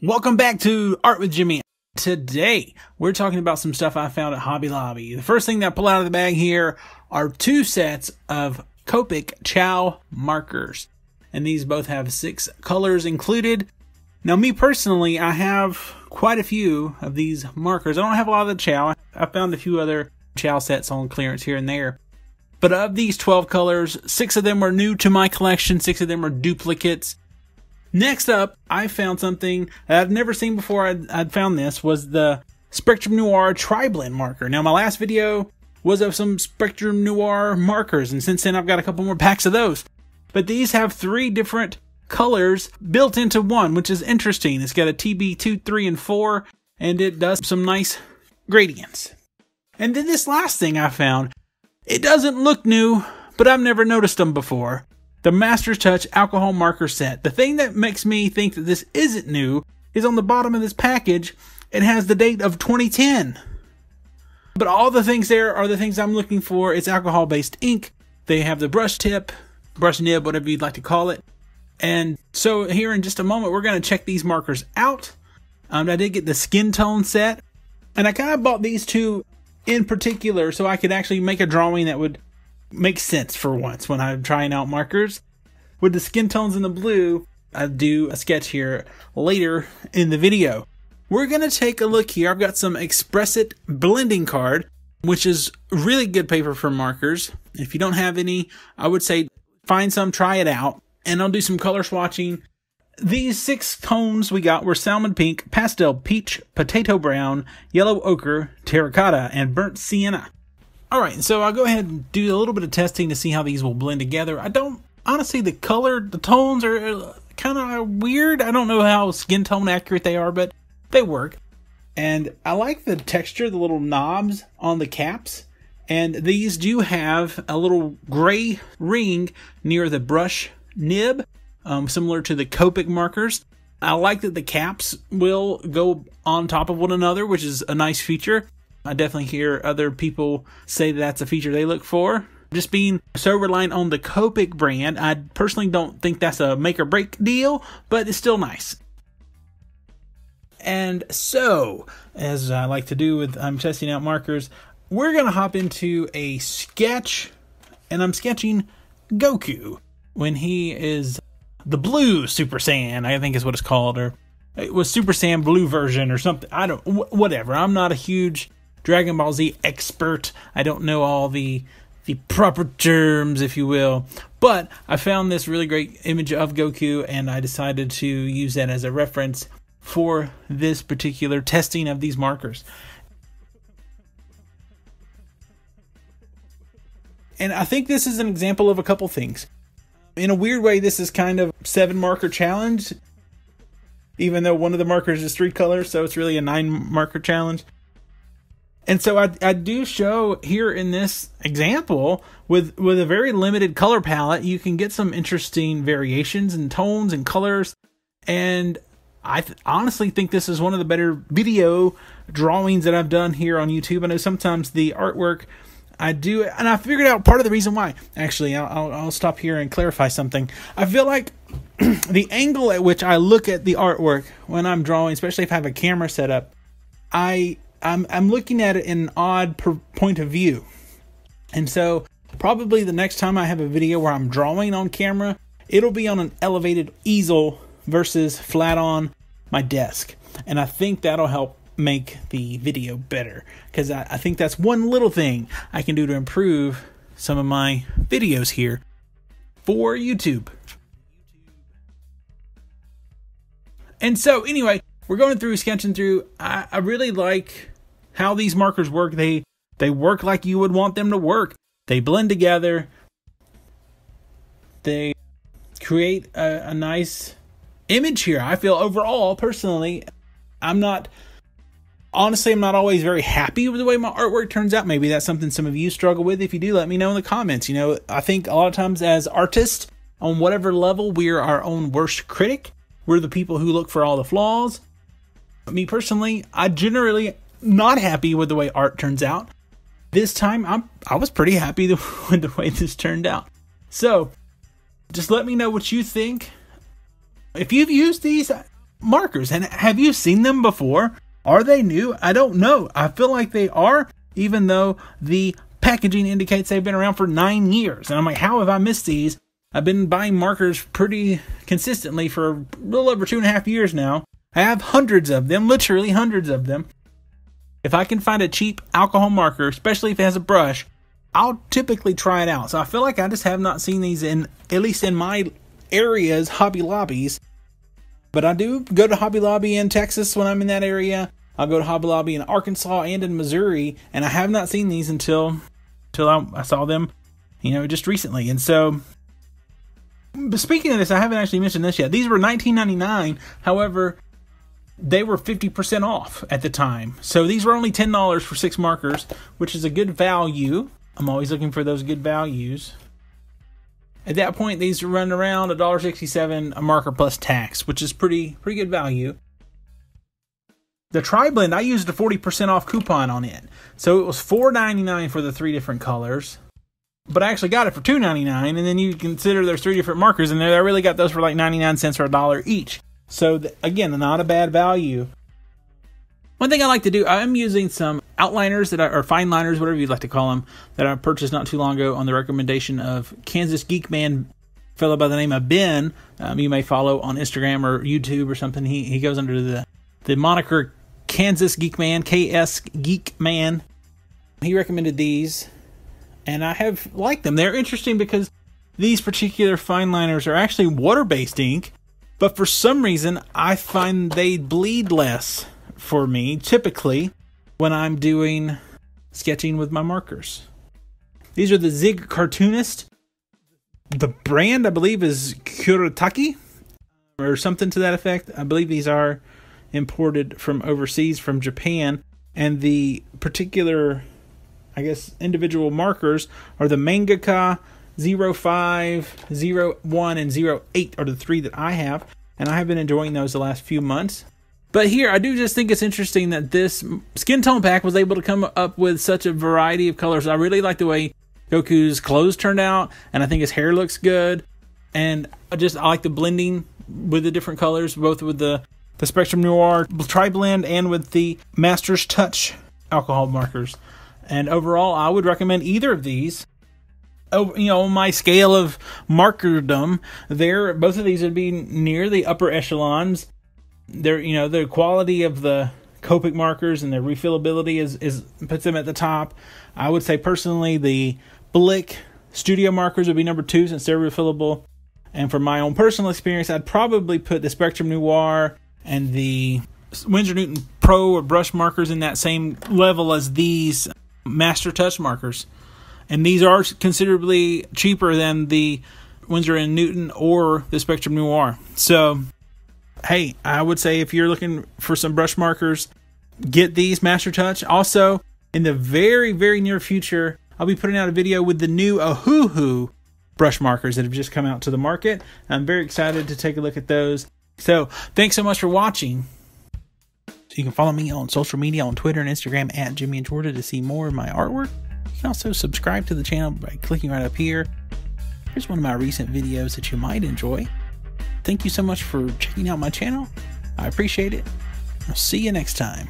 Welcome back to Art with Jimmy. Today, we're talking about some stuff I found at Hobby Lobby. The first thing that I pull out of the bag here are two sets of Copic Chow markers. And these both have 6 colors included. Now, me personally, I have quite a few of these markers. I don't have a lot of the Chow. I found a few other Chow sets on clearance here and there. But of these 12 colors, 6 of them are new to my collection. 6 of them are duplicates. Next up, I found something that I've never seen before. I'd found this was the Spectrum Noir Tri-Blend marker. Now, my last video was of some Spectrum Noir markers, and since then I've got a couple more packs of those. But these have 3 different colors built into one, which is interesting. It's got a TB2, 3, and 4, and it does some nice gradients. And then this last thing I found, it doesn't look new, but I've never noticed them before. The Master's Touch alcohol marker set. The thing that makes me think that this isn't new is on the bottom of this package, it has the date of 2010. But all the things there are the things I'm looking for. It's alcohol-based ink. They have the brush tip, brush nib, whatever you'd like to call it. And so here in just a moment, we're going to check these markers out. I did get the skin tone set. And I kind of bought these two in particular so I could actually make a drawing that would make sense for once when I'm trying out markers. With the skin tones in the blue, I'll do a sketch here later in the video. We're going to take a look here. I've got some Expressit blending card, which is really good paper for markers. If you don't have any, I would say find some, try it out, and I'll do some color swatching. These 6 tones we got were salmon pink, pastel peach, potato brown, yellow ochre, terracotta, and burnt sienna. Alright, so I'll go ahead and do a little bit of testing to see how these will blend together. Honestly, the tones are kind of weird. I don't know how skin tone accurate they are, but they work. And I like the texture, the little knobs on the caps. And these do have a little gray ring near the brush nib, similar to the Copic markers. I like that the caps will go on top of one another, which is a nice feature. I definitely hear other people say that's a feature they look for. Just being so reliant on the Copic brand, I personally don't think that's a make or break deal, but it's still nice. And so, as I like to do with I'm testing out markers, we're going to hop into a sketch, and I'm sketching Goku when he is the blue Super Saiyan, I think is what it's called, or it was Super Saiyan blue version or something. Whatever. I'm not a huge Dragon Ball Z expert. I don't know all the proper terms, if you will. But I found this really great image of Goku, and I decided to use that as a reference for this particular testing of these markers. And I think this is an example of a couple things. In a weird way, this is kind of 7 marker challenge, even though one of the markers is 3 colors, so it's really a 9 marker challenge. And so I do show here in this example, with a very limited color palette, you can get some interesting variations and tones and colors. And I honestly think this is one of the better video drawings that I've done here on YouTube. I know sometimes the artwork I do, and I figured out part of the reason why. Actually, I'll stop here and clarify something. I feel like the angle at which I look at the artwork when I'm drawing, especially if I have a camera set up, I'm looking at it in an odd point of view. And so probably the next time I have a video where I'm drawing on camera, it'll be on an elevated easel versus flat on my desk. And I think that'll help make the video better, because I think that's one little thing I can do to improve some of my videos here for YouTube. And so anyway, we're going through, sketching through. I really like how these markers work. They work like you would want them to work. They blend together. They create a nice image here. I feel overall, personally, I'm not always very happy with the way my artwork turns out. Maybe that's something some of you struggle with. If you do, let me know in the comments. You know, I think a lot of times as artists, on whatever level, we're our own worst critic. We're the people who look for all the flaws. Me personally, I generally not happy with the way art turns out. This time, I was pretty happy with the way this turned out. So, just let me know what you think. If you've used these, markers. And have you seen them before? Are they new? I don't know. I feel like they are, even though the packaging indicates they've been around for 9 years. And I'm like, how have I missed these? I've been buying markers pretty consistently for a little over 2.5 years now. I have hundreds of them, literally hundreds of them. If I can find a cheap alcohol marker, especially if it has a brush, I'll typically try it out. So I feel like I just have not seen these in, at least in my areas, Hobby Lobbies. But I do go to Hobby Lobby in Texas when I'm in that area. I'll go to Hobby Lobby in Arkansas and in Missouri, and I have not seen these until I saw them, just recently. And so, but speaking of this, I haven't actually mentioned this yet. These were $19.99. However, they were 50% off at the time. So these were only $10 for 6 markers, which is a good value. I'm always looking for those good values. At that point, these run around $1.67 a marker plus tax, which is pretty good value. The Tri-Blend, I used a 40% off coupon on it. So it was $4.99 for the 3 different colors. But I actually got it for $2.99, and then you consider there's 3 different markers in there. I really got those for like 99 cents or $1 each. So again, not a bad value. One thing I like to do, I'm using some outliners or fine liners, whatever you'd like to call them, that I purchased not too long ago on the recommendation of Kansas Geek Man, fellow by the name of Ben. You may follow on Instagram or YouTube or something. He goes under the moniker Kansas Geek Man, KS Geek Man. He recommended these, and I have liked them. They're interesting because these particular fine liners are actually water-based ink, but for some reason I find they bleed less for me typically when I'm doing sketching with my markers. These are the Zig Cartoonist. The brand, I believe, is Kuretake or something to that effect. I believe these are imported from overseas, from Japan, and the particular, I guess, individual markers are the Mangaka 05, 01, and 08 are the 3 that I have, and I have been enjoying those the last few months. But here, I do just think it's interesting that this Skin Tone Pack was able to come up with such a variety of colors. I really like the way Goku's clothes turned out, and I think his hair looks good, and I like the blending with the different colors, both with the Spectrum Noir Tri-Blend and with the Master's Touch alcohol markers. And overall, I would recommend either of these. On my scale of markerdom, both of these would be near the upper echelons. The quality of the Copic markers and their refillability is puts them at the top. I would say personally the Blick Studio markers would be number 2 since they're refillable. And from my own personal experience, I'd probably put the Spectrum Noir and the Winsor Newton Pro or brush markers in that same level as these Master Touch markers. And these are considerably cheaper than the Winsor & Newton or the Spectrum Noir. So, hey, I would say if you're looking for some brush markers, get these Master Touch. Also, in the very, very near future, I'll be putting out a video with the new Ohuhu brush markers that have just come out to the market. I'm very excited to take a look at those. So, thanks so much for watching. So you can follow me on social media on Twitter and Instagram at Jimmy in Georgia to see more of my artwork. You can also subscribe to the channel by clicking right up here. Here's one of my recent videos that you might enjoy. Thank you so much for checking out my channel. I appreciate it. I'll see you next time.